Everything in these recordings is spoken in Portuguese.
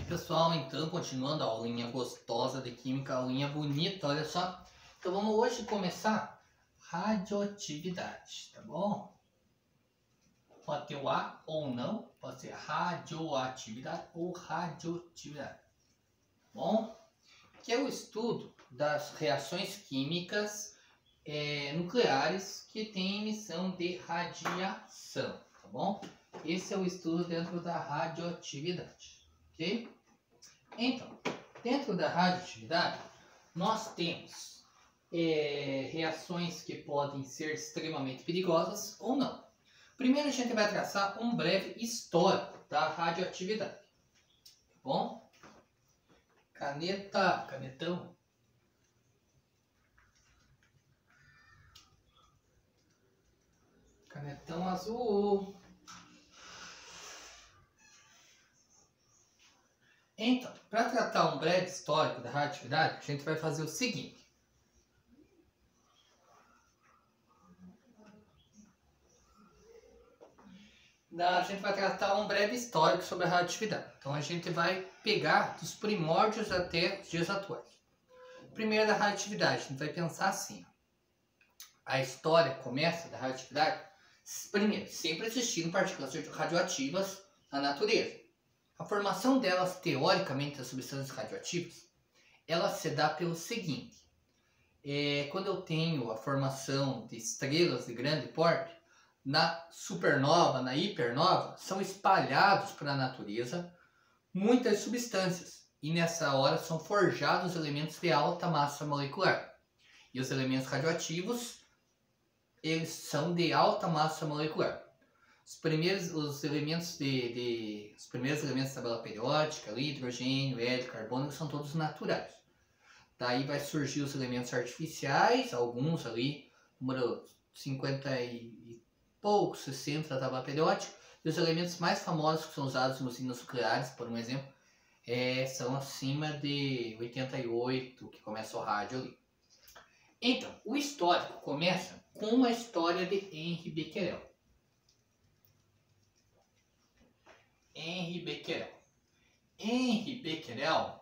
pessoal, então continuando a aulinha gostosa de química, a aulinha bonita, olha só. Então vamos hoje começar radioatividade, tá bom? Pode ter o A ou não, pode ser radioatividade ou radioatividade, tá bom? Que é o estudo das reações químicas nucleares que têm emissão de radiação, tá bom? Esse é o estudo dentro da radioatividade, ok? Então, dentro da radioatividade, nós temos reações que podem ser extremamente perigosas ou não. Primeiro a gente vai traçar um breve histórico da radioatividade, tá bom? Canetão. Canetão azul. Então, para tratar um breve histórico da radioatividade, a gente vai fazer o seguinte. A gente vai tratar um breve histórico sobre a radioatividade. Então, a gente vai pegar dos primórdios até os dias atuais. Primeiro, da radioatividade, a gente vai pensar assim. A história começa da radioatividade, primeiro, sempre existindo partículas radioativas na natureza. A formação delas, teoricamente, as substâncias radioativas, ela se dá pelo seguinte. Quando eu tenho a formação de estrelas de grande porte, na supernova, na hipernova, são espalhados para a natureza muitas substâncias. E nessa hora são forjados elementos de alta massa molecular. E os elementos radioativos, eles são de alta massa molecular. Os primeiros elementos da tabela periódica, ali, hidrogênio, hélio, carbono, são todos naturais. Daí vai surgir os elementos artificiais, alguns ali, número 50 e poucos, 60 da tabela periódica. E os elementos mais famosos que são usados nos usinas nucleares, por um exemplo, são acima de 88, que começa o rádio ali. Então, o histórico começa com a história de Henri Becquerel. Henri Becquerel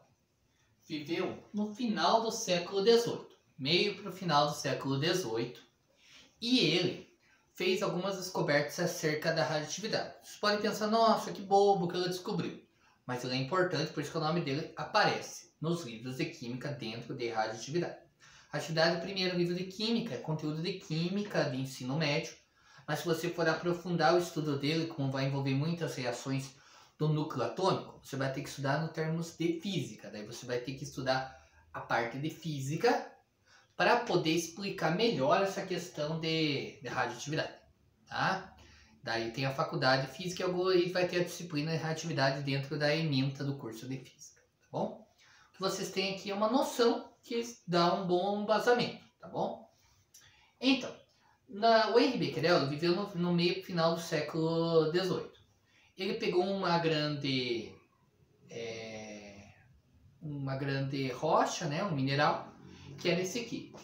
viveu no final do século XVIII, meio para o final do século XVIII, e ele fez algumas descobertas acerca da radioatividade. Vocês podem pensar, nossa, que bobo que ele descobriu, mas ele é importante, por isso que o nome dele aparece nos livros de química dentro de radioatividade. Radioatividade é o primeiro livro de química, é conteúdo de química de ensino médio, mas se você for aprofundar o estudo dele, como vai envolver muitas reações do núcleo atômico, você vai ter que estudar no termos de física. Daí você vai ter que estudar a parte de física para poder explicar melhor essa questão de radioatividade, tá? Daí tem a faculdade de física e vai ter a disciplina de radioatividade dentro da ementa do curso de física, tá bom? O que vocês têm aqui é uma noção que dá um bom embasamento, tá bom? Então, o Henri Becquerel viveu no meio final do século XVIII. Ele pegou uma grande rocha, né, um mineral, que era esse aqui.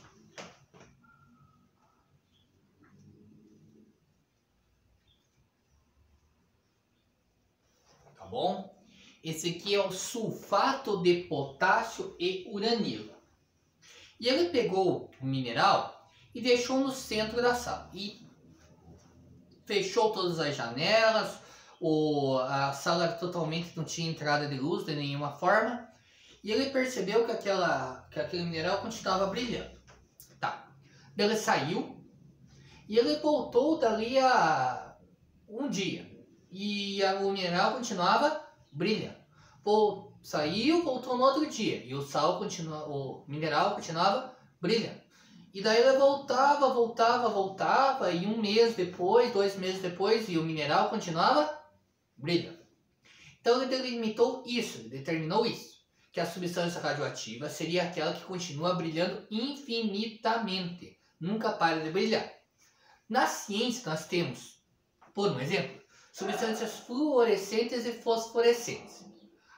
Tá bom? Esse aqui é o sulfato de potássio e uranilo. E ele pegou o mineral e deixou no centro da sala. E fechou todas as janelas. A sala totalmente não tinha entrada de luz de nenhuma forma. E ele percebeu que aquele mineral continuava brilhando. Tá. Ele saiu e ele voltou dali a um dia. E o mineral continuava brilhando. Saiu, voltou no outro dia. E o mineral continuava brilhando. E daí ele voltava. E 1 mês depois, 2 meses depois, e o mineral continuava brilhando. Então ele determinou isso, que a substância radioativa seria aquela que continua brilhando infinitamente, nunca para de brilhar. Na ciência nós temos, por um exemplo, substâncias fluorescentes e fosforescentes.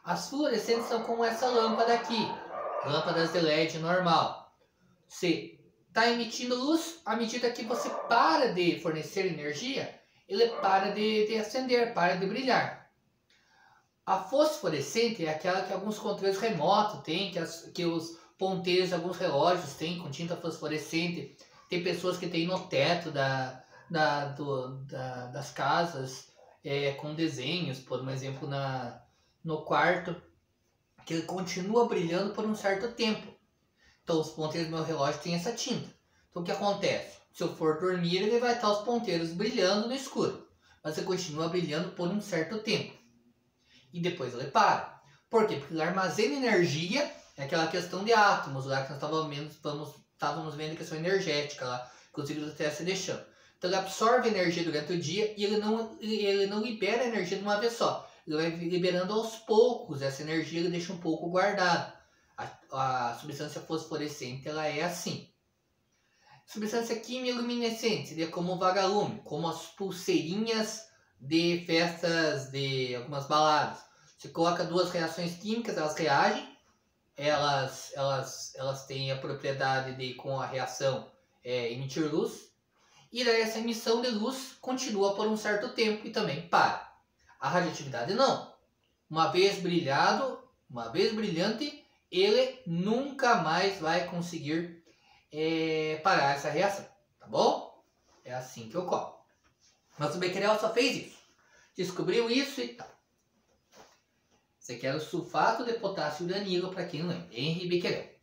As fluorescentes são como essa lâmpada aqui, lâmpadas de LED normal. Você está emitindo luz, à medida que você para de fornecer energia, ele para de acender, para de brilhar. A fosforescente é aquela que alguns controles remotos têm, que os ponteiros de alguns relógios têm com tinta fosforescente. Tem pessoas que têm no teto das casas com desenhos, por um exemplo, no quarto, que ele continua brilhando por um certo tempo. Então os ponteiros do meu relógio têm essa tinta. Então o que acontece? Se eu for dormir, ele vai estar os ponteiros brilhando no escuro, mas ele continua brilhando por um certo tempo. E depois ele para. Por quê? Porque ele armazena energia, é aquela questão de átomos lá que nós estávamos vendo a questão energética lá, inclusive do TSD deixando. Então ele absorve energia durante o dia e ele não libera energia de uma vez só. Ele vai liberando aos poucos essa energia, ele deixa um pouco guardada. A substância fosforescente ela é assim. Substância quimiluminescente seria como o vagalume, como as pulseirinhas de festas de algumas baladas. Você coloca duas reações químicas, elas reagem, elas têm a propriedade de, com a reação, emitir luz, e daí essa emissão de luz continua por um certo tempo e também para. A radioatividade não. Uma vez brilhado, uma vez brilhante, ele nunca mais vai conseguir parar essa reação, tá bom? É assim que ocorre. Mas o Becquerel só fez isso. Descobriu isso e tal. Esse aqui era o sulfato de potássio uranilo, para quem não lembra. Henri Becquerel.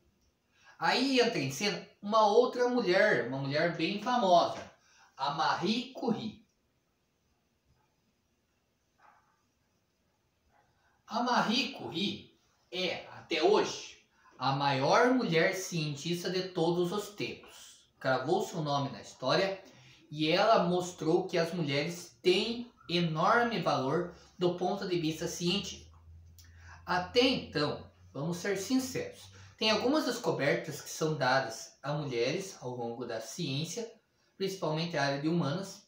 Aí entra em cena uma outra mulher, uma mulher bem famosa, a Marie Curie. A Marie Curie é, até hoje, a maior mulher cientista de todos os tempos. Cravou seu nome na história e ela mostrou que as mulheres têm enorme valor do ponto de vista científico. Até então, vamos ser sinceros, tem algumas descobertas que são dadas a mulheres ao longo da ciência, principalmente a área de humanas,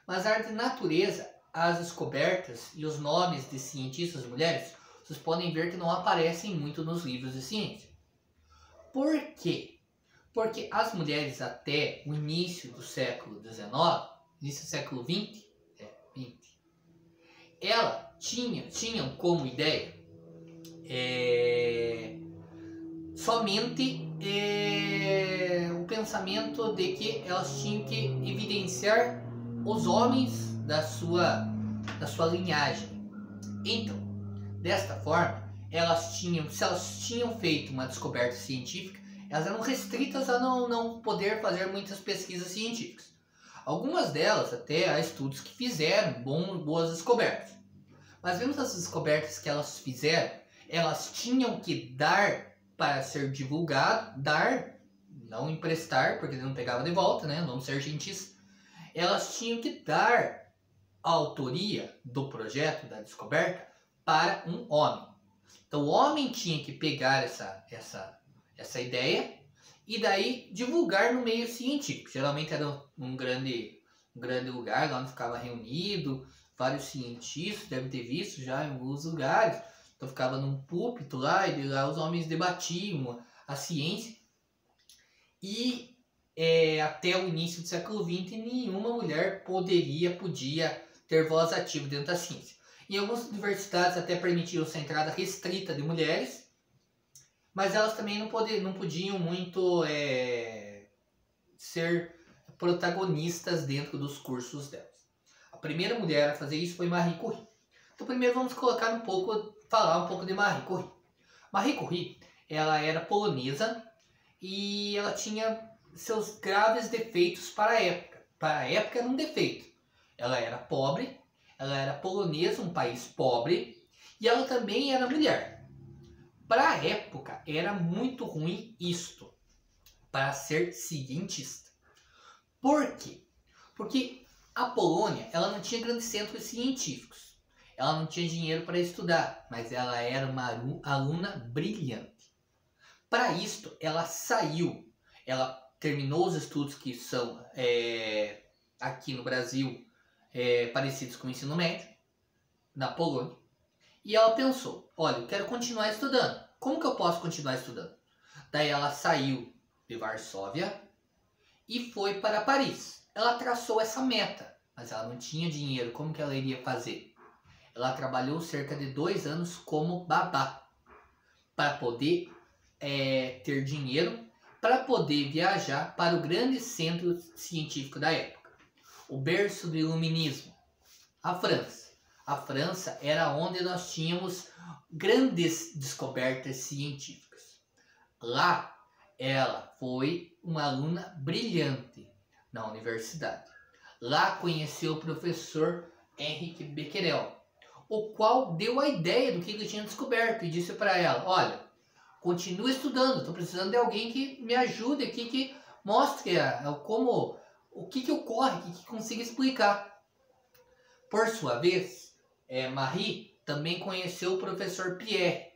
mas a área de natureza, as descobertas e os nomes de cientistas mulheres, vocês podem ver que não aparecem muito nos livros de ciência. Por quê? Porque as mulheres até o início do século XIX, início do século XX, elas tinham como ideia somente o pensamento de que elas tinham que evidenciar os homens da sua linhagem. Então, desta forma, se elas tinham feito uma descoberta científica, elas eram restritas a não poder fazer muitas pesquisas científicas. Algumas delas até há estudos que fizeram boas descobertas. Mas vemos as descobertas que elas fizeram, elas tinham que dar para ser divulgado, não emprestar, porque não pegava de volta, né? Não ser cientista. Elas tinham que dar a autoria do projeto, da descoberta, para um homem. Então o homem tinha que pegar essa ideia e daí divulgar no meio científico. Geralmente era um grande lugar, lá onde ficava reunido, vários cientistas, deve ter visto já em alguns lugares. Então ficava num púlpito lá e lá os homens debatiam a ciência. E até o início do século XX nenhuma mulher podia ter voz ativa dentro da ciência. Em algumas universidades até permitiam essa entrada restrita de mulheres, mas elas também não podiam muito ser protagonistas dentro dos cursos delas. A primeira mulher a fazer isso foi Marie Curie. Então primeiro vamos falar um pouco de Marie Curie. Marie Curie, ela era polonesa e ela tinha seus graves defeitos para a época. Para a época era um defeito. Ela era pobre, ela era polonesa, um país pobre, e ela também era mulher. Para a época era muito ruim isto, para ser cientista. Por quê? Porque a Polônia ela não tinha grandes centros científicos. Ela não tinha dinheiro para estudar, mas ela era uma aluna brilhante. Para isto, ela saiu. Ela terminou os estudos que são aqui no Brasil parecidos com o ensino médio, na Polônia. E ela pensou, olha, eu quero continuar estudando. Como que eu posso continuar estudando? Daí ela saiu de Varsóvia e foi para Paris. Ela traçou essa meta, mas ela não tinha dinheiro. Como que ela iria fazer? ela trabalhou cerca de 2 anos como babá para poder ter dinheiro para poder viajar para o grande centro científico da época, o berço do iluminismo, a França. A França era onde nós tínhamos grandes descobertas científicas. Lá, ela foi uma aluna brilhante na universidade. Lá conheceu o professor Henrique Becquerel, o qual deu a ideia do que ele tinha descoberto e disse para ela: olha, continue estudando, estou precisando de alguém que me ajude aqui, que mostre o que ocorre, que consiga explicar. Por sua vez, Marie também conheceu o professor Pierre,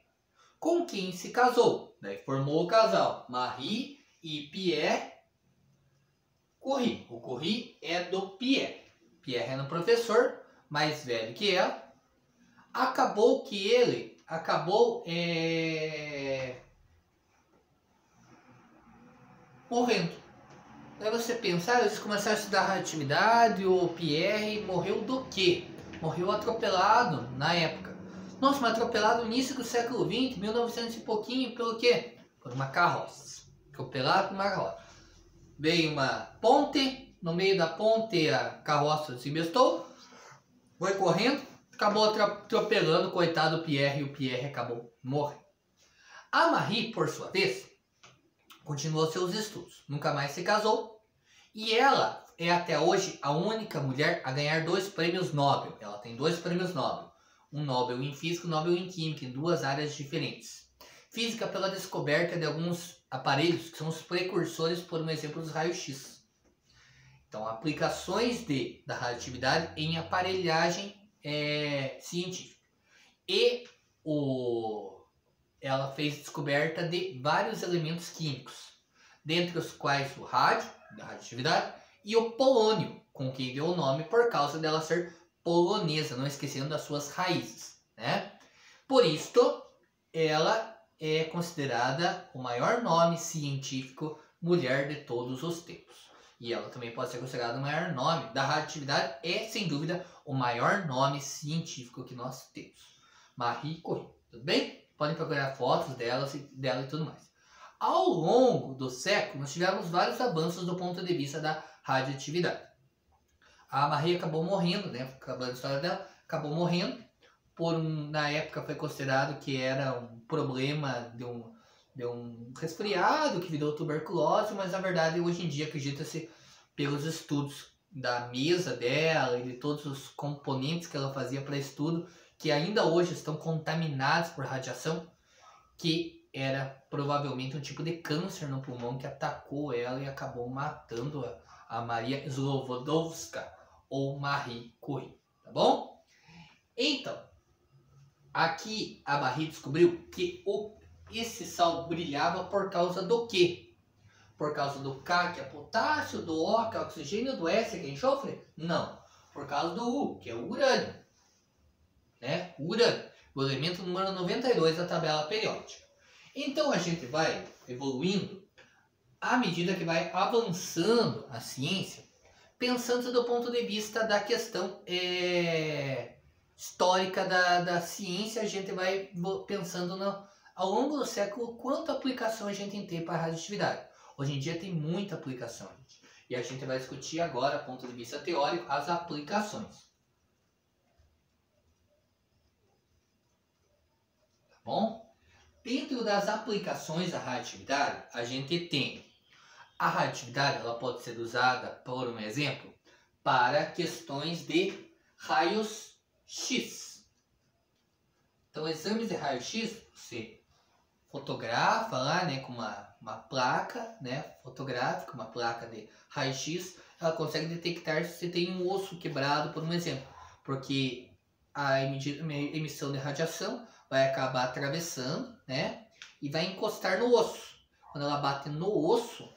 com quem se casou. Daí formou o casal Marie e Pierre Curie. O Curie é do Pierre. Pierre era um professor mais velho que ela. Acabou que ele morrendo. Aí você pensa, eles começaram a estudar radioatividade, o Pierre morreu do quê? Morreu atropelado na época. Nossa, mas atropelado no início do século XX, 1900 e pouquinho, pelo quê? Por uma carroça. Atropelado por uma carroça. Veio uma ponte, no meio da ponte a carroça se embestou, foi correndo, acabou atropelando o coitado Pierre e o Pierre acabou morrendo. A Marie, por sua vez, continuou seus estudos, nunca mais se casou e ela é até hoje a única mulher a ganhar 2 prêmios Nobel. Ela tem 2 prêmios Nobel, um Nobel em Física e um Nobel em Química, em 2 áreas diferentes. Física pela descoberta de alguns aparelhos que são os precursores, por um exemplo, dos raios-x. Então, aplicações da radioatividade em aparelhagem científica. E ela fez descoberta de vários elementos químicos, dentre os quais o rádio, da radioatividade, e o polônio, com quem deu o nome por causa dela ser polonesa, não esquecendo das suas raízes, né? Por isto, ela é considerada o maior nome científico mulher de todos os tempos. E ela também pode ser considerada o maior nome da radioatividade, sem dúvida, o maior nome científico que nós temos. Marie Curie, tudo bem? Podem procurar fotos dela e tudo mais. Ao longo do século, nós tivemos vários avanços do ponto de vista da radioatividade. A Marie acabou morrendo, né? Acabando a história dela, acabou morrendo. Na época foi considerado que era um problema de um resfriado que virou tuberculose, mas na verdade hoje em dia acredita-se, pelos estudos da mesa dela e de todos os componentes que ela fazia para estudo, que ainda hoje estão contaminados por radiação, que era provavelmente um tipo de câncer no pulmão que atacou ela e acabou matando a Maria Sklodowska, ou Marie Curie, tá bom? Então, aqui a Marie descobriu que esse sal brilhava por causa do quê? Por causa do K, que é potássio, do O, que é oxigênio, do S, que é enxofre? Não. Por causa do U, que é o urânio. Né? O urânio, o elemento número 92 da tabela periódica. Então a gente vai evoluindo à medida que vai avançando a ciência, pensando do ponto de vista da questão histórica da ciência. A gente vai pensando ao longo do século quanta aplicação a gente tem para a radioatividade. Hoje em dia tem muita aplicação, gente. E a gente vai discutir agora, do ponto de vista teórico, as aplicações. Tá bom? Dentro das aplicações da radioatividade, a gente tem a radioatividade, ela pode ser usada, por um exemplo, para questões de raios X. Então, exames de raio-x, você fotografa lá, né, com uma placa, né, fotográfica, uma placa de raio-x, ela consegue detectar se você tem um osso quebrado, por um exemplo, porque a emissão de radiação vai acabar atravessando, né, e vai encostar no osso. Quando ela bate no osso,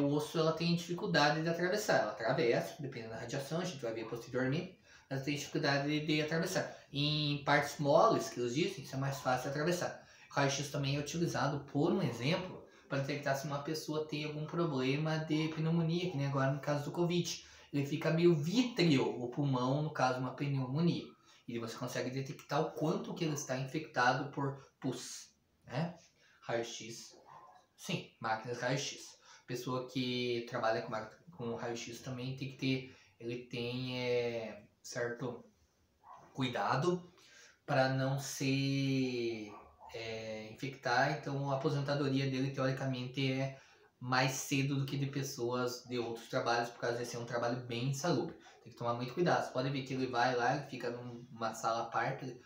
o osso ela tem dificuldade de atravessar. Ela atravessa, dependendo da radiação, a gente vai ver posteriormente, ela tem dificuldade de atravessar. Em partes moles, que eles dizem, isso é mais fácil de atravessar. O raio-x também é utilizado, por um exemplo, para detectar se uma pessoa tem algum problema de pneumonia, que nem agora no caso do Covid. Ele fica meio vítreo o pulmão, no caso de uma pneumonia. E você consegue detectar o quanto que ele está infectado por pus, né? Raio-X. Sim, máquinas raio-x. Pessoa que trabalha com raio-x também tem que ter, ele tem certo cuidado para não se infectar. Então a aposentadoria dele teoricamente é mais cedo do que de pessoas de outros trabalhos, por causa de ser um trabalho bem insalubre. Tem que tomar muito cuidado. Você pode ver que ele vai lá, ele fica numa sala à parte, ele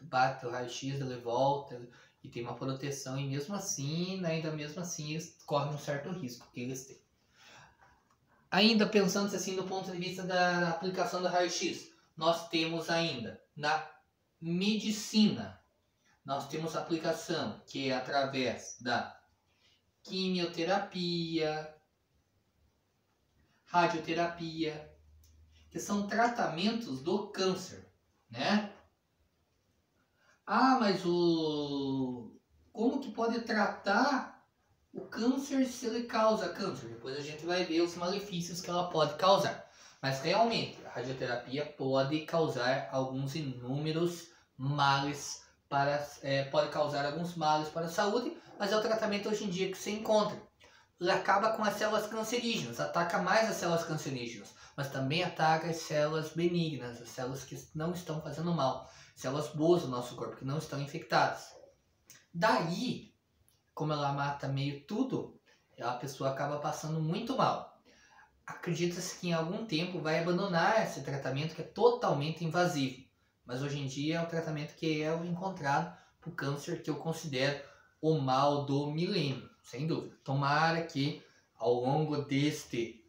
bate o raio-x, ele volta, e tem uma proteção, e mesmo assim, eles correm um certo risco que eles têm. Ainda pensando assim do ponto de vista da aplicação do raio-x, nós temos ainda na medicina, nós temos aplicação que é através da quimioterapia, radioterapia, que são tratamentos do câncer, né? Ah, mas como que pode tratar o câncer se ele causa câncer? Depois a gente vai ver os malefícios que ela pode causar. Mas realmente, a radioterapia pode causar alguns inúmeros males pode causar alguns males para a saúde, mas é o tratamento hoje em dia que se encontra. Ele acaba com as células cancerígenas, ataca mais as células cancerígenas, mas também ataca as células benignas, as células que não estão fazendo mal, células boas do nosso corpo, que não estão infectadas. Daí, como ela mata meio tudo, a pessoa acaba passando muito mal. Acredita-se que em algum tempo vai abandonar esse tratamento que é totalmente invasivo. Mas hoje em dia é um tratamento que é encontrado para o câncer, que eu considero o mal do milênio, sem dúvida. Tomara que ao longo deste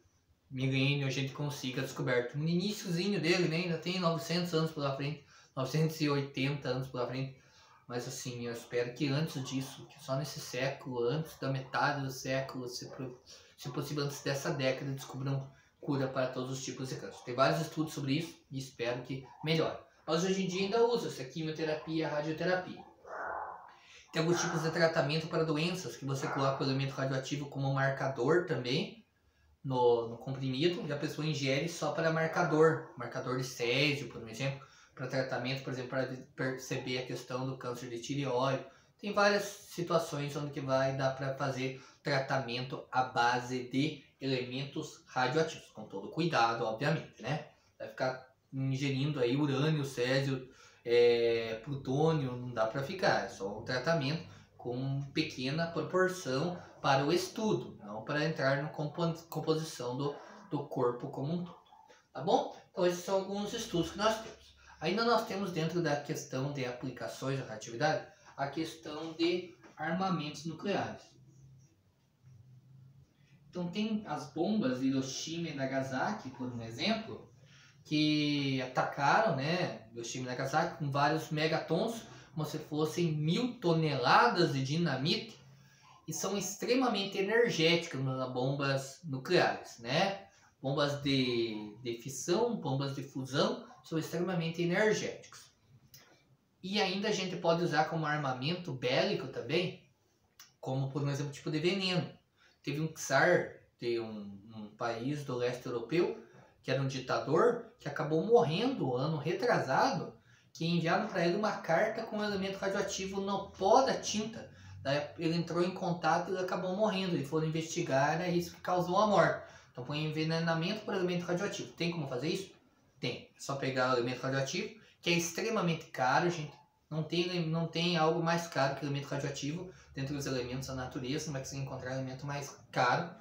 milênio a gente consiga descoberto. No iníciozinho dele, né, ainda tem 900 anos pela frente, 980 anos pela frente. Mas assim, eu espero que antes disso, que só nesse século, antes da metade do século, se possível antes dessa década, descubram cura para todos os tipos de câncer. Tem vários estudos sobre isso e espero que melhore. Mas hoje em dia ainda usa-se a quimioterapia e a radioterapia. Tem alguns tipos de tratamento para doenças que você coloca o elemento radioativo como marcador também no comprimido, e a pessoa ingere só para marcador de césio, por exemplo, para tratamento, por exemplo, para perceber a questão do câncer de tireoide. Tem várias situações onde que vai dar para fazer tratamento à base de elementos radioativos, com todo cuidado, obviamente, né? Vai ficar ingerindo aí urânio, césio, plutônio, não dá para ficar, é só um tratamento com pequena proporção para o estudo, não para entrar na composição do corpo como um todo, tá bom? Então esses são alguns estudos que nós temos. Ainda nós temos dentro da questão de aplicações da radioatividade, a questão de armamentos nucleares. Então tem as bombas de Hiroshima e Nagasaki, por um exemplo, que atacaram, né, Hiroshima e Nagasaki com vários megatons, como se fossem 1000 toneladas de dinamite, e são extremamente energéticas nas bombas nucleares, né? Bombas de fissão, bombas de fusão, são extremamente energéticas. E ainda a gente pode usar como armamento bélico também, como por exemplo tipo de veneno. Teve um czar de um país do leste europeu, que era um ditador, que acabou morrendo ano retrasado, que enviaram para ele uma carta com um elemento radioativo no pó da tinta. Daí ele entrou em contato e ele acabou morrendo. Eles foram investigar, é isso que causou a morte. Então põe envenenamento por elemento radioativo. Tem como fazer isso? Tem. É só pegar o elemento radioativo, que é extremamente caro, gente. Não tem algo mais caro que o elemento radioativo dentro dos elementos da natureza. Não vai conseguir encontrar elemento mais caro,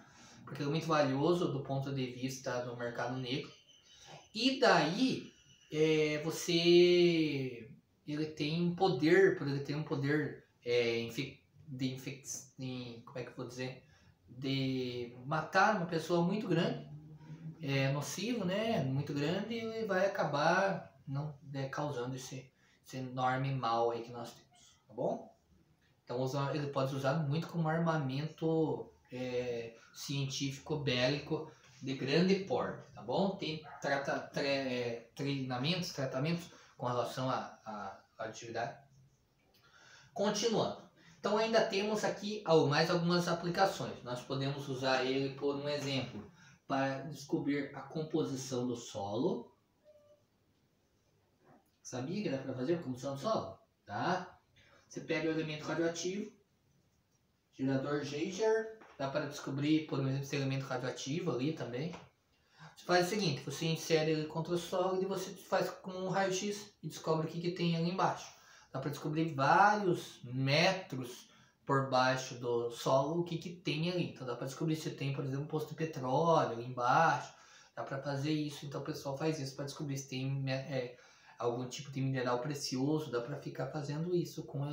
porque é muito valioso do ponto de vista do mercado negro. E daí ele tem um poder, como é que eu vou dizer, de matar uma pessoa muito grande, nocivo, né, muito grande, e vai acabar causando esse enorme mal aí que nós temos, tá bom? Então ele pode ser usado muito como armamento científico bélico de grande porte, tá bom? Tem tratamentos com relação à radioatividade. Continuando. Então ainda temos aqui mais algumas aplicações. Nós podemos usar ele, por um exemplo, para descobrir a composição do solo. Sabia que dá para fazer combustão do solo? Tá? Você pega o elemento radioativo, gerador Geiger, dá para descobrir, por exemplo, esse elemento radioativo ali também. Você faz o seguinte, você insere ele contra o solo e você faz com um raio-x e descobre o que tem ali embaixo. Dá para descobrir vários metros por baixo do solo o que tem ali. Então dá para descobrir se tem, por exemplo, um posto de petróleo ali embaixo. Dá para fazer isso, então o pessoal faz isso para descobrir se tem algum tipo de mineral precioso. Dá para ficar fazendo isso com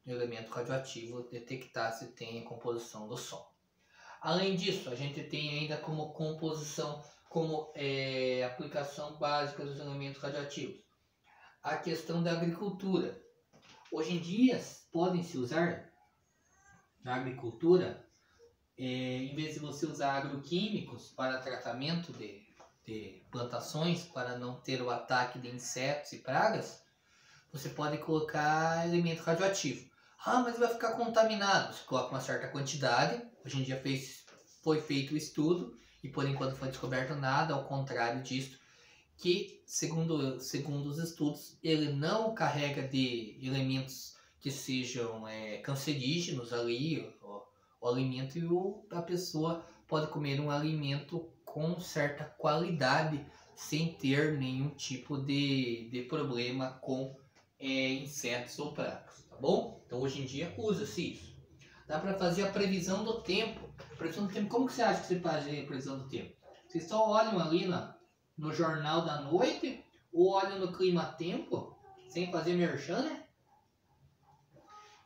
elemento radioativo, detectar se tem a composição do solo. Além disso, a gente tem ainda como composição, como aplicação básica dos elementos radioativos, a questão da agricultura. Hoje em dia, podem-se usar na agricultura, em vez de você usar agroquímicos para tratamento de plantações, para não ter o ataque de insetos e pragas, você pode colocar elemento radioativo. Ah, mas vai ficar contaminado. Você coloca uma certa quantidade. Hoje em dia foi feito o estudo e por enquanto foi descoberto nada ao contrário disso, que segundo os estudos, ele não carrega de elementos que sejam cancerígenos ali, o alimento, e a pessoa pode comer um alimento com certa qualidade sem ter nenhum tipo de problema com insetos ou pragas, tá bom? Então hoje em dia usa-se isso. Dá para fazer a previsão do tempo. Previsão do tempo, como que você acha que você faz a previsão do tempo? Vocês só olham ali no jornal da noite ou olham no clima-tempo, sem fazer merchan, né?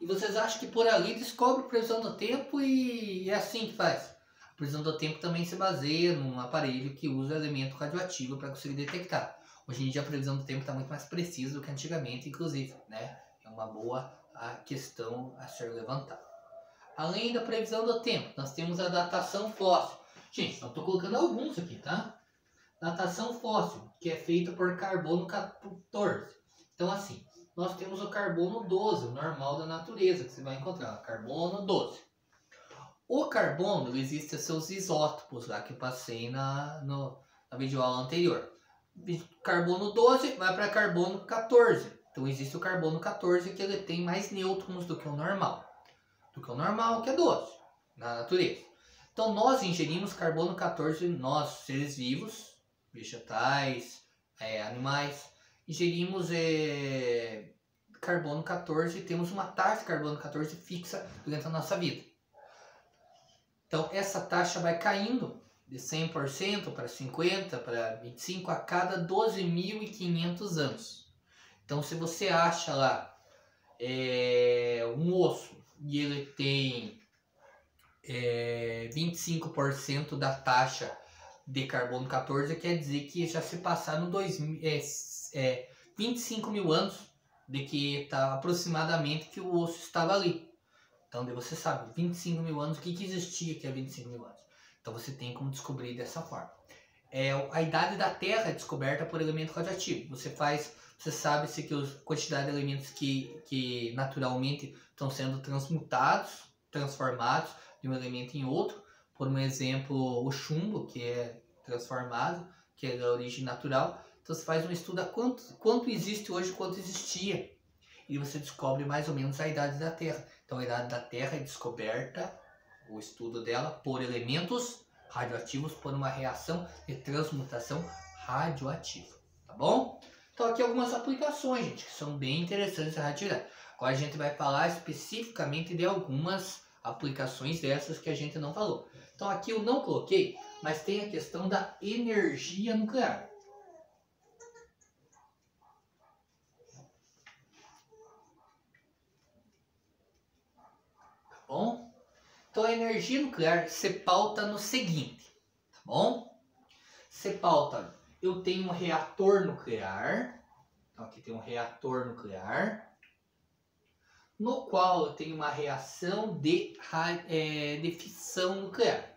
E vocês acham que por ali descobre a previsão do tempo e é assim que faz? A previsão do tempo também se baseia num aparelho que usa elemento radioativo para conseguir detectar. Hoje em dia a previsão do tempo está muito mais precisa do que antigamente, inclusive, né? É uma boa questão a ser levantada. Além da previsão do tempo, nós temos a datação fóssil. Gente, eu estou colocando alguns aqui, tá? Datação fóssil, que é feita por carbono 14. Então assim, nós temos o carbono 12, o normal da natureza, que você vai encontrar, carbono 12. O carbono, ele existe seus isótopos lá que eu passei na videoaula anterior. Carbono 12 vai para carbono 14. Então existe o carbono 14 que ele tem mais nêutrons do que o normal. Que é 12 na natureza. Então nós ingerimos carbono 14, nós, seres vivos, vegetais, animais, ingerimos carbono 14 e temos uma taxa de carbono 14 fixa durante a nossa vida. Então essa taxa vai caindo de 100% para 50%, para 25% a cada 12.500 anos. Então se você acha lá um osso e ele tem 25% da taxa de carbono 14, quer dizer que já se passaram 25 mil anos de que está aproximadamente que o osso estava ali. Então você sabe, 25 mil anos, o que existia que é 25 mil anos? Então você tem como descobrir dessa forma. A idade da Terra é descoberta por elemento radioativo. Você sabe se que a quantidade de elementos que naturalmente estão sendo transformados de um elemento em outro. Por um exemplo, o chumbo, que é transformado, que é da origem natural. Então você faz um estudo a quanto existe hoje, quanto existia. E você descobre mais ou menos a idade da Terra. Então a idade da Terra é descoberta, o estudo dela, por elementos radioativos, por uma reação de transmutação radioativa. Tá bom? Então aqui algumas aplicações, gente, que são bem interessantes da radioatividade. Agora a gente vai falar especificamente de algumas aplicações dessas que a gente não falou. Então aqui eu não coloquei, mas tem a questão da energia nuclear. Tá bom? Então a energia nuclear se pauta no seguinte, tá bom? Se pauta, eu tenho um reator nuclear, então aqui tem um reator nuclear, no qual eu tenho uma reação de fissão nuclear.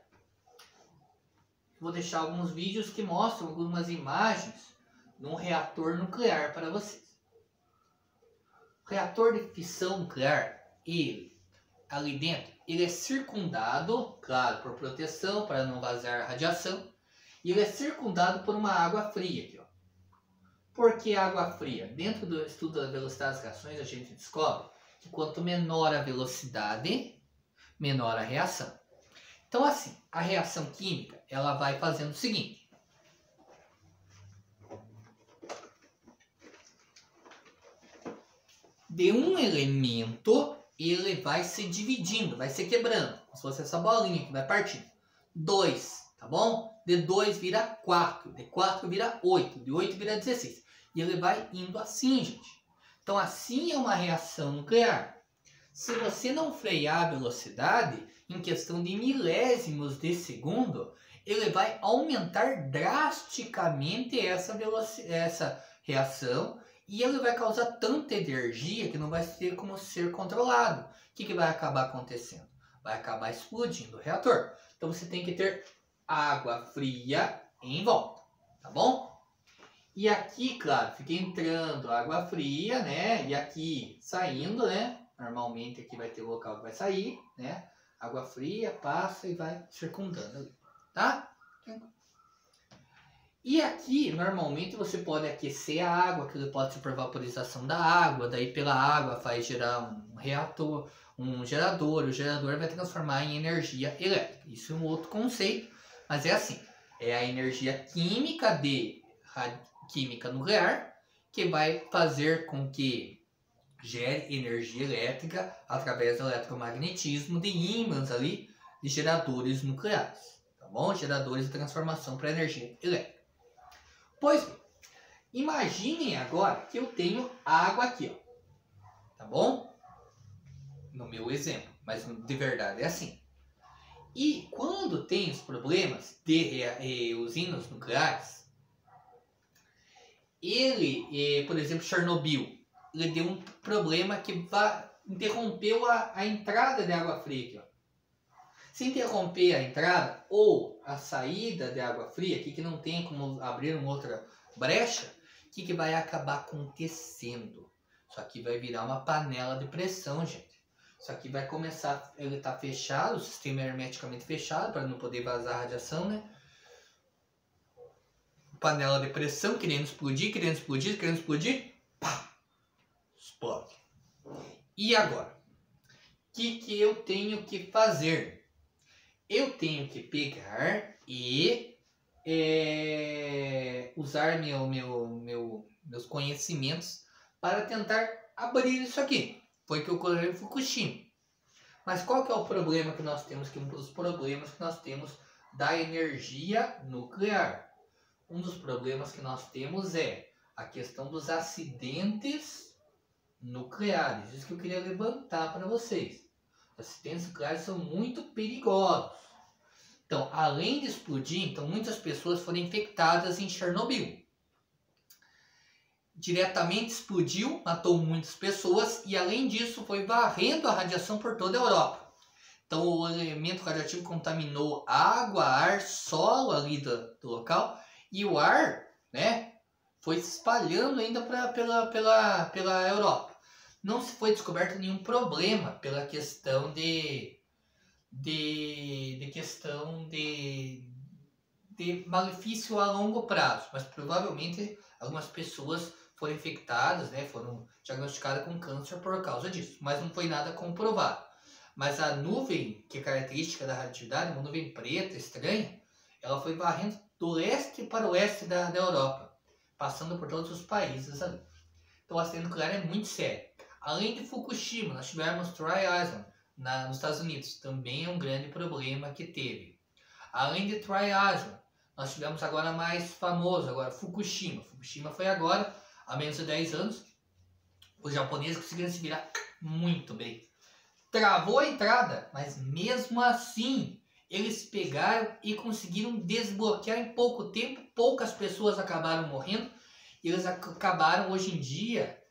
Vou deixar alguns vídeos que mostram algumas imagens de um reator nuclear para vocês. O reator de fissão nuclear, ali dentro, ele é circundado, claro, por proteção, para não vazar radiação, e ele é circundado por uma água fria aqui, ó. Por que água fria? Dentro do estudo da velocidade das reações, a gente descobre que quanto menor a velocidade, menor a reação. Então, assim, a reação química, ela vai fazendo o seguinte. De um elemento, ele vai se dividindo, vai se quebrando. Como se fosse essa bolinha que vai partindo. 2, tá bom? De 2 vira 4, de 4 vira 8, de 8 vira 16. E ele vai indo assim, gente. Então, assim é uma reação nuclear. Se você não frear a velocidade, em questão de milésimos de segundo, ele vai aumentar drasticamente essa reação e ele vai causar tanta energia que não vai ter como ser controlado. O que vai acabar acontecendo? Vai acabar explodindo o reator. Então você tem que ter água fria em volta, tá bom? E aqui, claro, fica entrando água fria, né? E aqui saindo, né? Normalmente aqui vai ter o local que vai sair, né? Água fria passa e vai circundando ali, tá? E aqui, normalmente, você pode aquecer a água, que pode ser por vaporização da água, daí pela água faz gerar um reator, um gerador, o gerador vai transformar em energia elétrica. Isso é um outro conceito, mas é assim, é a energia química química nuclear que vai fazer com que gere energia elétrica através do eletromagnetismo de ímãs ali de geradores nucleares, tá bom? Geradores de transformação para energia elétrica. Pois bem, imaginem agora que eu tenho água aqui, ó, tá bom? No meu exemplo, mas de verdade é assim. E quando tem os problemas de usinas nucleares, por exemplo, Chernobyl, ele deu um problema que interrompeu a entrada de água fria aqui, ó. Se interromper a entrada ou a saída de água fria, aqui que não tem como abrir uma outra brecha, o que vai acabar acontecendo? Isso aqui vai virar uma panela de pressão, gente. Isso aqui vai começar, ele está fechado, o sistema é hermeticamente fechado para não poder vazar radiação, né? Panela de pressão, querendo explodir, pá, explode. E agora? O que eu tenho que fazer? Eu tenho que pegar e usar meus conhecimentos para tentar abrir isso aqui. Foi o que ocorreu em Fukushima. Mas qual que é o problema que nós temos? Um dos problemas que nós temos da energia nuclear. Um dos problemas que nós temos é a questão dos acidentes nucleares. Isso que eu queria levantar para vocês. Os acidentes nucleares são muito perigosos. Então, além de explodir, então muitas pessoas foram infectadas em Chernobyl. Diretamente explodiu, matou muitas pessoas e além disso foi varrendo a radiação por toda a Europa. Então o elemento radioativo contaminou água, ar, solo ali do local e o ar, né, foi se espalhando ainda pela Europa. Não se foi descoberto nenhum problema pela questão de malefício a longo prazo, mas provavelmente algumas pessoas foram infectadas, né, foram diagnosticadas com câncer por causa disso, mas não foi nada comprovado. Mas a nuvem, que é característica da radioatividade, uma nuvem preta, estranha, ela foi varrendo do leste para o oeste da Europa, passando por todos os países ali. Então o acidente nuclear é muito sério. Além de Fukushima, nós tivemos Troy Island nos Estados Unidos, também é um grande problema que teve. Além de Troy Island, nós tivemos agora mais famoso, agora Fukushima. Fukushima foi agora, há menos de 10 anos, os japoneses conseguiram se virar muito bem. Travou a entrada, mas mesmo assim, eles pegaram e conseguiram desbloquear em pouco tempo, poucas pessoas acabaram morrendo, e eles acabaram hoje em dia,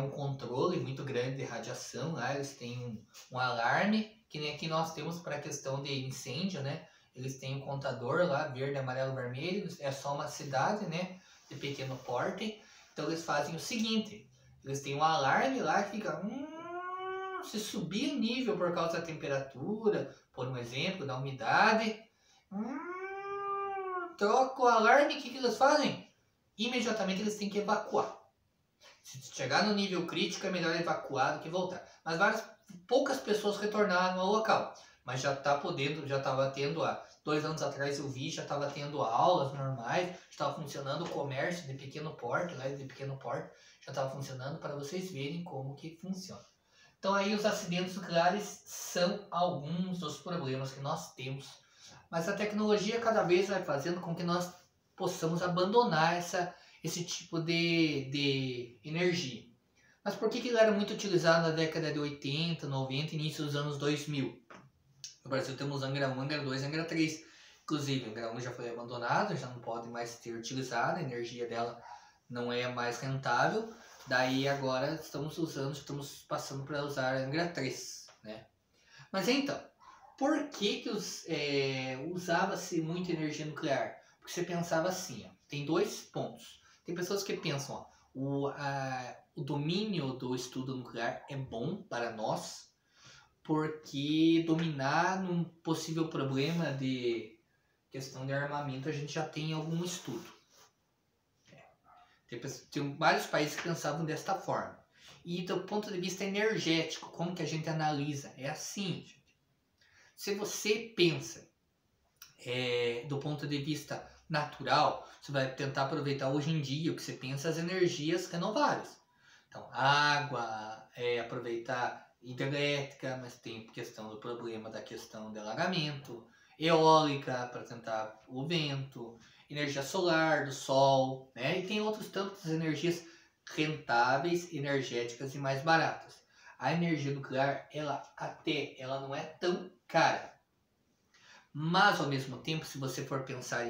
um controle muito grande de radiação, lá eles têm um alarme, que nem aqui nós temos para a questão de incêndio, né? Eles têm um contador lá, verde, amarelo, vermelho, é só uma cidade, né, de pequeno porte. Então eles fazem o seguinte, eles têm um alarme lá que fica, se subir o nível por causa da temperatura, por um exemplo, da umidade, troca o alarme, o que eles fazem? imediatamente eles têm que evacuar. Se chegar no nível crítico é melhor evacuar do que voltar. Mas poucas pessoas retornaram ao local. Mas já estava tendo há 2 anos atrás eu vi, já estava tendo aulas normais, estava funcionando o comércio de pequeno porte, já estava funcionando para vocês verem como que funciona. Então aí os acidentes nucleares são alguns dos problemas que nós temos. Mas a tecnologia cada vez vai fazendo com que nós possamos abandonar esse tipo de energia. Mas por que ele era muito utilizado na década de 80, 90, início dos anos 2000? No Brasil temos Angra 1, Angra 2, Angra 3. Inclusive, Angra 1 já foi abandonado, já não pode mais ser utilizado, a energia dela não é mais rentável. Daí agora estamos passando para usar Angra 3, né? Mas então, por que usava-se muita energia nuclear? Porque você pensava assim, ó, tem 2 pontos. Tem pessoas que pensam, ó, o domínio do estudo nuclear é bom para nós, porque dominar num possível problema de questão de armamento a gente já tem algum estudo. Tem vários países que pensavam desta forma. E do ponto de vista energético, como que a gente analisa? É assim, gente. Se você pensa do ponto de vista natural, você vai tentar aproveitar hoje em dia o que você pensa as energias renováveis. Então, água, aproveitar hidrelétrica, mas tem questão do problema da questão do alagamento, eólica para tentar o vento, energia solar, do sol, né? E tem outros tantos energias rentáveis, energéticas e mais baratas. A energia nuclear, ela não é tão cara. Mas, ao mesmo tempo, se você for pensar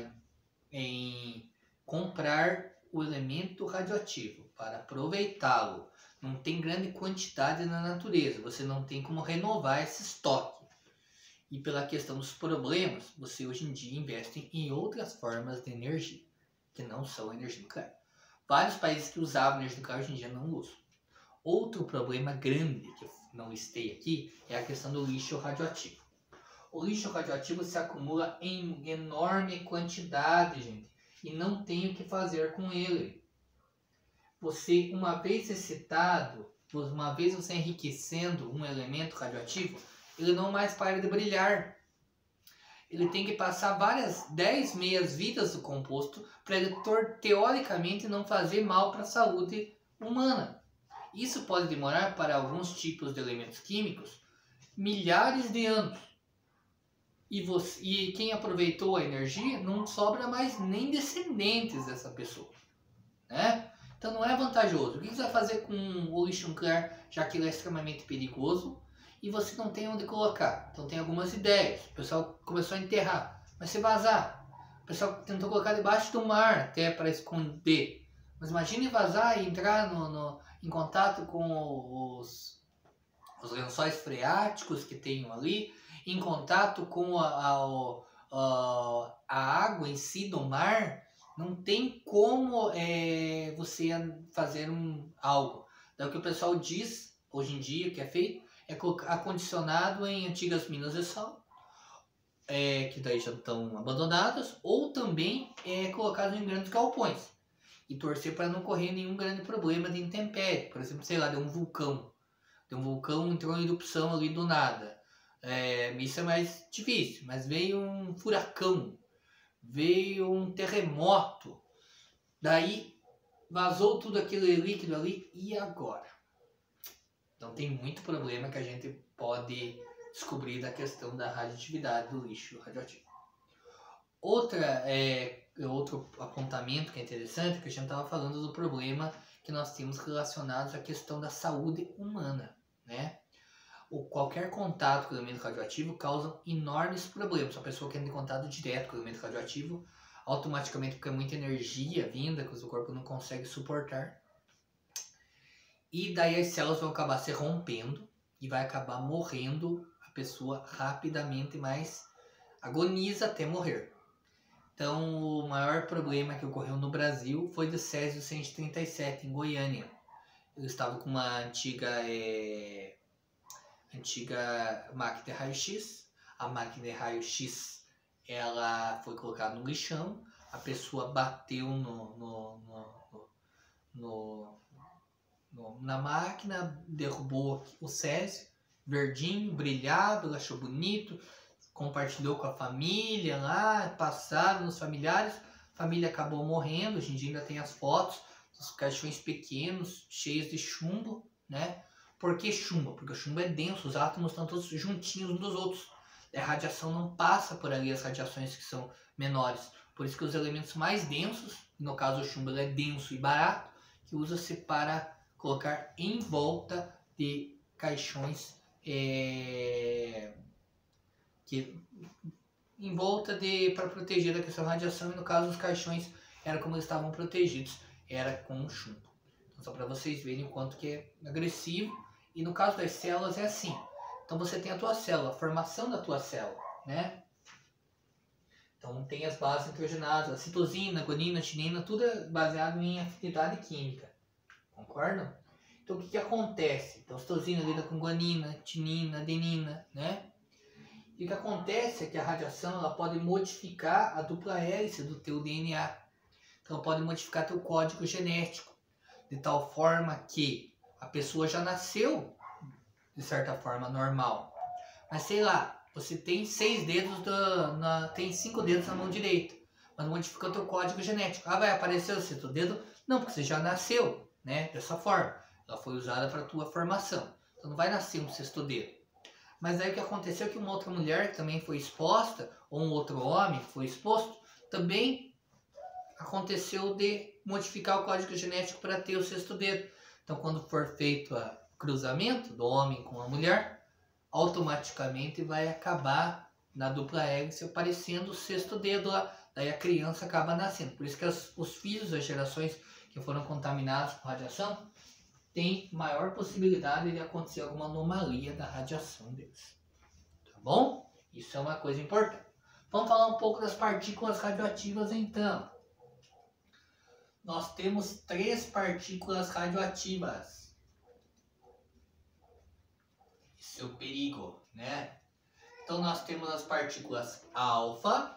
em comprar o elemento radioativo para aproveitá-lo, não tem grande quantidade na natureza, você não tem como renovar esse estoque. E pela questão dos problemas, você hoje em dia investe em outras formas de energia, que não são energia nuclear. Vários países que usavam energia nuclear hoje em dia não usam. Outro problema grande, que eu não listei aqui, é a questão do lixo radioativo. O lixo radioativo se acumula em enorme quantidade, gente, e não tem o que fazer com ele. Você, uma vez excitado, uma vez você enriquecendo um elemento radioativo, ele não mais para de brilhar. Ele tem que passar 10 meias-vidas do composto para ele, teoricamente, não fazer mal para a saúde humana. Isso pode demorar para alguns tipos de elementos químicos milhares de anos. E quem aproveitou a energia não sobra mais nem descendentes dessa pessoa, né? Então não é vantajoso. O que você vai fazer com o lixo nuclear, já que ele é extremamente perigoso e você não tem onde colocar? Então tem algumas ideias. O pessoal começou a enterrar, mas se vazar, o pessoal tentou colocar debaixo do mar até para esconder. Mas imagine vazar e entrar em contato com os lençóis freáticos que tem ali, em contato com a água em si do mar. Não tem como você fazer algo. Então, o que o pessoal diz hoje em dia que é feito é acondicionado em antigas minas de sal, que daí já estão abandonadas, ou também colocado em grandes galpões e torcer para não correr nenhum grande problema de intempérie. Por exemplo, sei lá, de um vulcão. Entrou em erupção ali do nada. Isso é mais difícil, mas veio um furacão, veio um terremoto, daí vazou tudo aquele líquido ali, e agora? Então tem muito problema que a gente pode descobrir da questão da radioatividade do lixo radioativo. Outro apontamento que é interessante, que a gente estava falando do problema que nós temos relacionados à questão da saúde humana, né? Qualquer contato com o elemento radioativo causa enormes problemas. A pessoa que entra em contato direto com o elemento radioativo, automaticamente, porque é muita energia vinda que o seu corpo não consegue suportar. E daí as células vão acabar se rompendo e vai acabar morrendo a pessoa rapidamente, mas agoniza até morrer. Então, o maior problema que ocorreu no Brasil foi do Césio 137, em Goiânia. Ele estava com uma antiga máquina de raio-x. A máquina de raio-x ela foi colocada no lixão. a pessoa bateu na máquina, derrubou o césio, verdinho, brilhava, ela achou bonito, compartilhou com a família lá, passaram nos familiares, a família acabou morrendo. Hoje em dia ainda tem as fotos dos caixões pequenos, cheios de chumbo, né? Por que chumbo? Porque o chumbo é denso, os átomos estão todos juntinhos uns dos outros. A radiação não passa por ali, as radiações que são menores. Por isso que os elementos mais densos, no caso o chumbo ele é denso e barato, que usa-se para colocar em volta de caixões, em volta para proteger da questão da radiação, e no caso os caixões era como eles estavam protegidos, era com chumbo. Então, só para vocês verem o quanto que é agressivo. E no caso das células é assim. Então você tem a tua célula, a formação da tua célula, né? Então tem as bases nitrogenadas, a citosina, guanina, tineina, tudo é baseado em afinidade química. Concordam? Então o que acontece? Então a citosina lida com guanina, tinina, adenina, né? E o que acontece é que a radiação ela pode modificar a dupla hélice do teu DNA. Então pode modificar teu código genético, de tal forma que a pessoa já nasceu de certa forma normal. Mas sei lá, você tem 6 dedos, tem 5 dedos na mão direita, mas modificou teu código genético. Vai aparecer o sexto dedo? Não, porque você já nasceu, né, dessa forma. Ela foi usada para a tua formação. Então não vai nascer um sexto dedo. Mas aí o que aconteceu é que uma outra mulher que também foi exposta, ou um outro homem que foi exposto, também aconteceu de modificar o código genético para ter o sexto dedo. Então quando for feito o cruzamento do homem com a mulher, automaticamente vai acabar na dupla hélice aparecendo o sexto dedo lá. Daí a criança acaba nascendo. Por isso que os filhos das gerações que foram contaminados com radiação tem maior possibilidade de acontecer alguma anomalia da radiação deles. Tá bom? Isso é uma coisa importante. Vamos falar um pouco das partículas radioativas então. Nós temos 3 partículas radioativas. Isso é o perigo, né? Então nós temos as partículas alfa,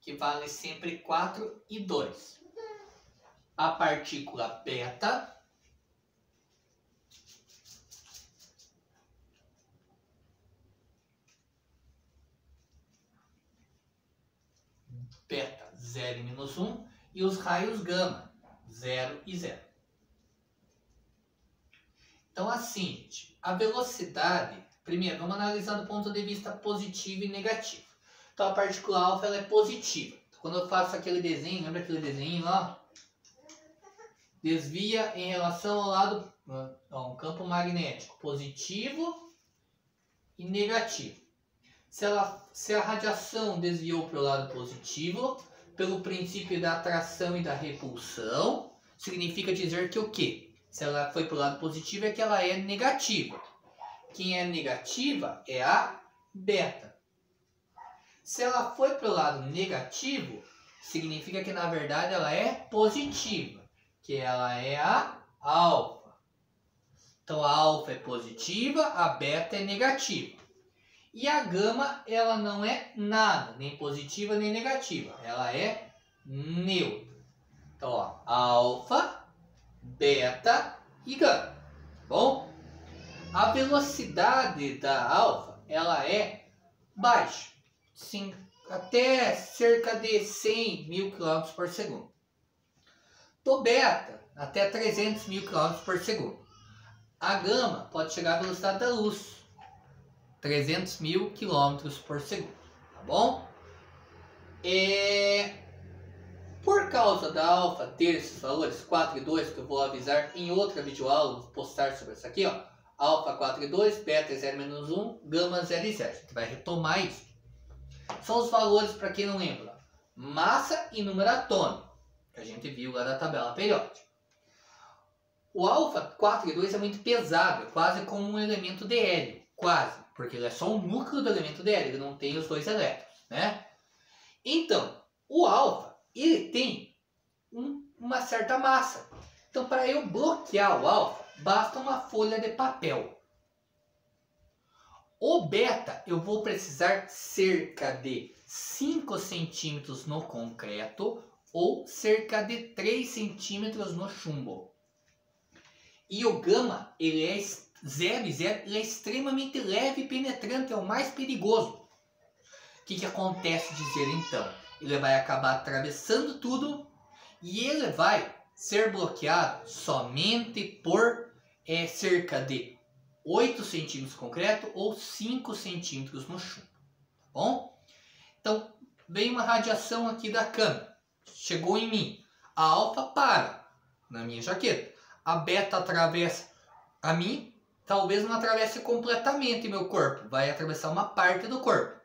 que vale sempre 4 e 2. A partícula beta, beta 0 e menos 1, e os raios gama 0 e 0. Então assim, gente, a velocidade, primeiro vamos analisar do ponto de vista positivo e negativo. Então a partícula alfa ela é positiva. Quando eu faço aquele desenho, lembra aquele desenho lá? Desvia em relação ao lado, um campo magnético positivo e negativo. Se a radiação desviou para o lado positivo, pelo princípio da atração e da repulsão, significa dizer que o quê? Se ela foi para o lado positivo é que ela é negativa. Quem é negativa é a beta. Se ela foi para o lado negativo, significa que na verdade ela é positiva, que ela é a alfa. Então a alfa é positiva, a beta é negativa. E a gama ela não é nada, nem positiva nem negativa, ela é neutra. Então ó, alfa, beta e gama, tá bom? A velocidade da alfa ela é baixa. Sim, até cerca de 100 mil km por segundo. Do beta, até 300 mil km por segundo. A gama pode chegar à velocidade da luz, 300 mil km por segundo, tá bom? Por causa da alfa ter esses valores 4 e 2, que eu vou avisar em outra videoaula, vou postar sobre isso aqui, ó. Alfa 4 e 2, beta 0 menos 1, gama 0 e 0. A gente vai retomar isso. São os valores, para quem não lembra, massa e número atômico, que a gente viu lá da tabela periódica. O alfa 4 e 2 é muito pesado, é quase como um elemento de hélio, quase, porque ele é só um núcleo do elemento de hélio, ele não tem os 2 elétrons, né? Então, o alfa, ele tem uma certa massa. Então, para eu bloquear o alfa, basta uma folha de papel. O beta eu vou precisar cerca de 5 centímetros no concreto ou cerca de 3 centímetros no chumbo. E o gama, ele é 0 e 0, ele é extremamente leve e penetrante, é o mais perigoso. O que acontece dizer então? Ele vai acabar atravessando tudo e ele vai ser bloqueado somente por cerca de 8 centímetros no concreto ou 5 centímetros no chumbo. Tá bom? Então, vem uma radiação aqui da câmera. Chegou em mim. A alfa para na minha jaqueta. A beta atravessa a mim. Talvez não atravesse completamente meu corpo. Vai atravessar uma parte do corpo.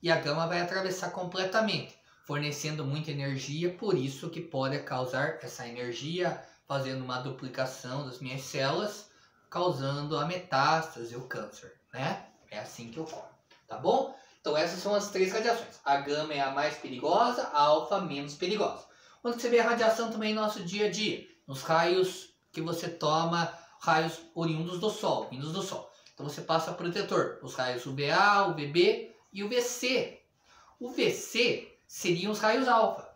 E a gama vai atravessar completamente, fornecendo muita energia. Por isso que pode causar essa energia, fazendo uma duplicação das minhas células, causando a metástase e o câncer, né? É assim que ocorre, tá bom? Então essas são as 3 radiações. A gama é a mais perigosa, a alfa menos perigosa. Quando você vê a radiação também no nosso dia a dia, nos raios que você toma, raios oriundos do Sol, vindos do Sol. Então você passa protetor, os raios UVA, UVB e UVC. O VC seriam os raios alfa,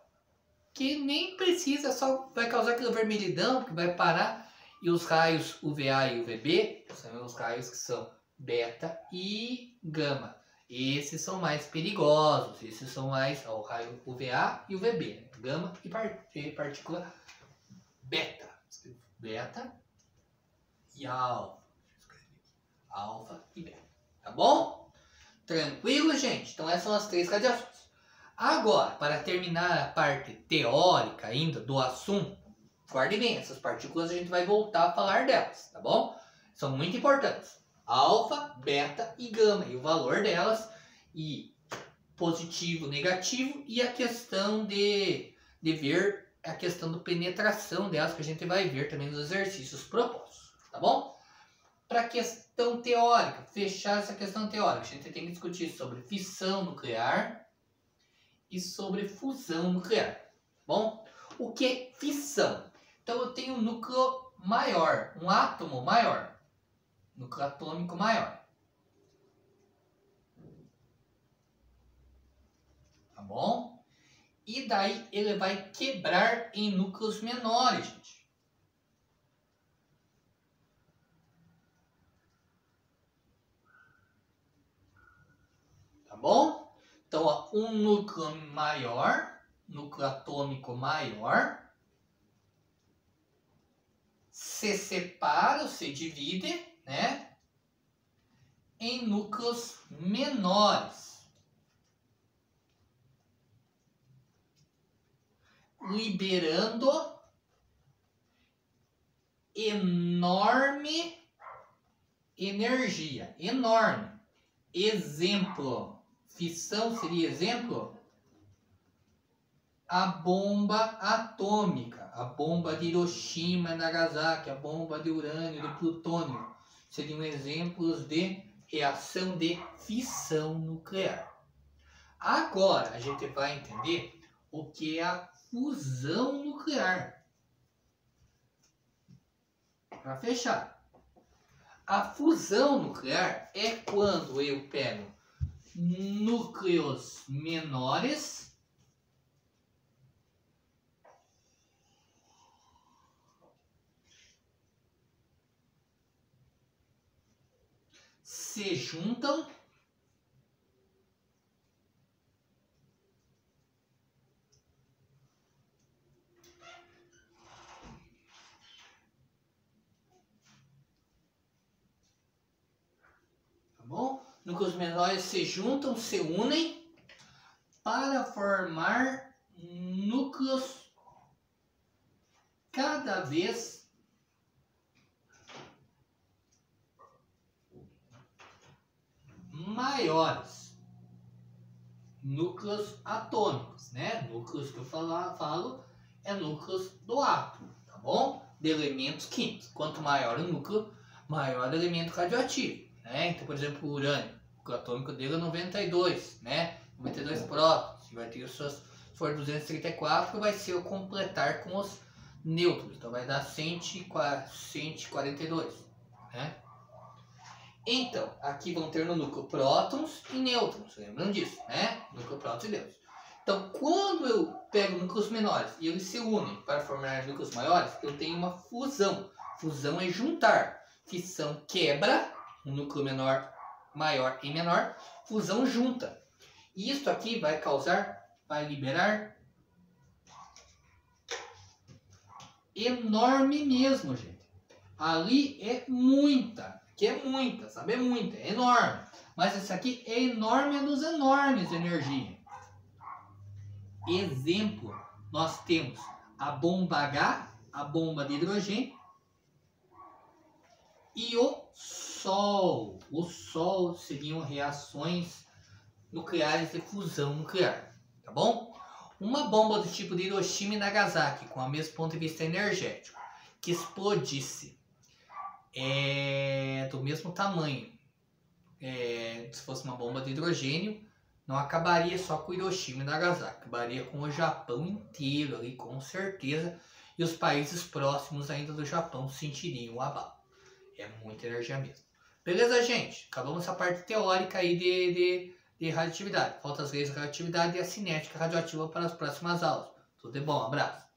que nem precisa, só vai causar aquela vermelhidão que vai parar. E os raios UVA e UVB são os raios que são beta e gama. Esses são mais perigosos, esses são mais o raio UVA e UVB, né? Gama e partícula beta. Beta e alfa. Alfa e beta. Tá bom? Tranquilo, gente? Então essas são as 3 radiações. Agora, para terminar a parte teórica ainda do assunto, guarde bem, essas partículas a gente vai voltar a falar delas, tá bom? São muito importantes. Alfa, beta e gama, e o valor delas, e positivo, negativo, e a questão de ver a questão da penetração delas, que a gente vai ver também nos exercícios propostos, tá bom? Para a questão teórica, fechar essa questão teórica, a gente tem que discutir sobre fissão nuclear e sobre fusão nuclear, tá bom? O que é fissão? Então eu tenho um núcleo maior, um átomo maior, núcleo atômico maior. Tá bom? E daí ele vai quebrar em núcleos menores, gente. Tá bom? Então, ó, um núcleo maior, núcleo atômico maior, se separa, se divide, né, em núcleos menores, liberando enorme energia, enorme. Exemplo, fissão seria exemplo? A bomba atômica, a bomba de Hiroshima e Nagasaki, a bomba de urânio, de plutônio, seriam exemplos de reação de fissão nuclear. Agora a gente vai entender o que é a fusão nuclear. Para fechar, a fusão nuclear é quando eu pego núcleos menores se juntam bom? Núcleos menores se juntam, se unem para formar núcleos cada vez maiores. Núcleos atômicos, né? Núcleos que eu falo é núcleos do átomo, tá bom? De elementos químicos. Quanto maior o núcleo, maior o elemento radioativo. Né? Então, por exemplo, o urânio, o núcleo atômico dele é 92, né? 92 prótons, vai ter os seus, se for 234, vai ser o completar com os nêutrons, então vai dar 142, né? Então, aqui vão ter no núcleo prótons e nêutrons, lembram disso, né? Núcleo prótons e nêutrons. Então, quando eu pego núcleos menores e eles se unem para formar núcleos maiores, eu tenho uma fusão. Fusão é juntar. Fissão quebra, um núcleo menor, maior e menor. Fusão junta. E isso aqui vai liberar enorme mesmo, gente. Ali é muita. Aqui é muita, sabe? É muita, é enorme. Mas esse aqui é enorme dos enormes de energia. Exemplo, nós temos a bomba H, a bomba de hidrogênio e o Sol. O Sol seriam reações nucleares de fusão nuclear, tá bom? Uma bomba do tipo de Hiroshima e Nagasaki, com o mesmo ponto de vista energético, que explodisse do mesmo tamanho, se fosse uma bomba de hidrogênio, não acabaria só com Hiroshima e Nagasaki, acabaria com o Japão inteiro ali, com certeza, e os países próximos ainda do Japão sentiriam o abalo. É muita energia mesmo. Beleza, gente? Acabamos essa parte teórica aí de radioatividade. Falta as leis da radioatividade e a cinética radioativa para as próximas aulas. Tudo de bom, abraço.